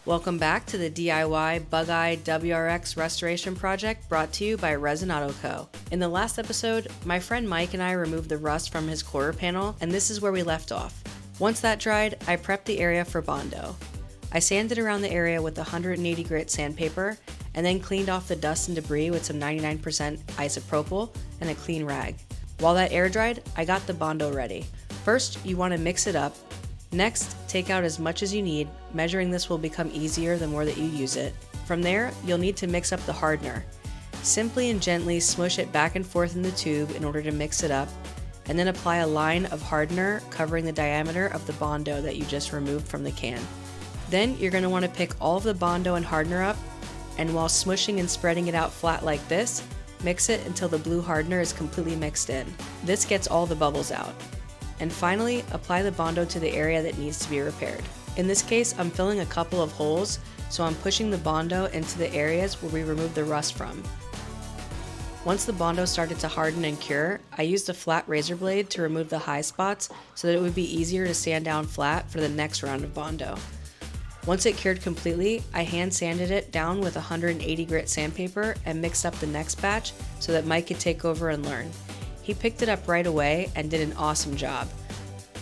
Welcome back to the DIY Bug-Eye WRX restoration project brought to you by Resin Auto Co. In the last episode, my friend Mike and I removed the rust from his quarter panel, and this is where we left off. Once that dried, I prepped the area for Bondo. I sanded around the area with 180 grit sandpaper, and then cleaned off the dust and debris with some 99% isopropyl and a clean rag. While that air dried, I got the Bondo ready. First, you want to mix it up. Next, take out as much as you need. Measuring this will become easier the more that you use it. From there, you'll need to mix up the hardener. Simply and gently smush it back and forth in the tube in order to mix it up, and then apply a line of hardener covering the diameter of the Bondo that you just removed from the can. Then you're going to want to pick all of the Bondo and hardener up, and while smushing and spreading it out flat like this, mix it until the blue hardener is completely mixed in. This gets all the bubbles out. And finally, apply the Bondo to the area that needs to be repaired. In this case, I'm filling a couple of holes, so I'm pushing the Bondo into the areas where we removed the rust from. Once the Bondo started to harden and cure, I used a flat razor blade to remove the high spots so that it would be easier to sand down flat for the next round of Bondo. Once it cured completely, I hand sanded it down with 180 grit sandpaper and mixed up the next batch so that Mike could take over and learn. He picked it up right away and did an awesome job.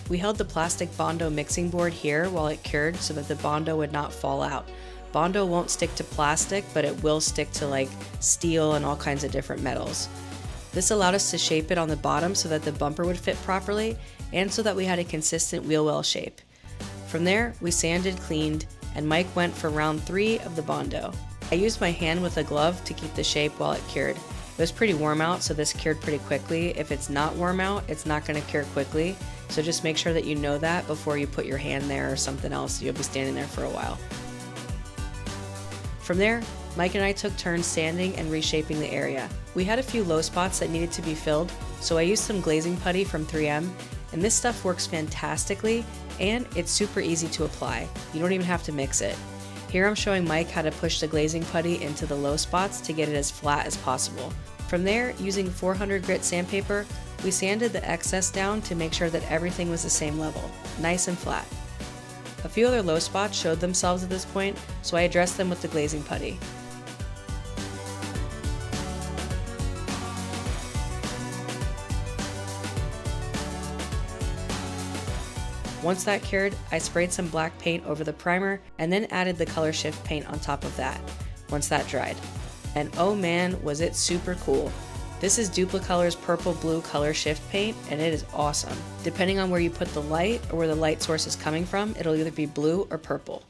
We held the plastic Bondo mixing board here while it cured so that the Bondo would not fall out. Bondo won't stick to plastic, but it will stick to like steel and all kinds of different metals. This allowed us to shape it on the bottom so that the bumper would fit properly and so that we had a consistent wheel well shape. From there, we sanded, cleaned, and Mike went for round 3 of the Bondo. I used my hand with a glove to keep the shape while it cured. It was pretty warm out, so this cured pretty quickly. If it's not warm out, it's not going to cure quickly, so just make sure that you know that before you put your hand there or something else. You'll be standing there for a while. From there, Mike and I took turns sanding and reshaping the area. We had a few low spots that needed to be filled, so I used some glazing putty from 3M, and this stuff works fantastically, and it's super easy to apply. You don't even have to mix it. Here I'm showing Mike how to push the glazing putty into the low spots to get it as flat as possible. From there, using 400 grit sandpaper, we sanded the excess down to make sure that everything was the same level, nice and flat. A few other low spots showed themselves at this point, so I addressed them with the glazing putty. Once that cured, I sprayed some black paint over the primer and then added the color shift paint on top of that, once that dried. And oh man, was it super cool. This is Duplicolor's purple blue color shift paint, and it is awesome. Depending on where you put the light or where the light source is coming from, it'll either be blue or purple.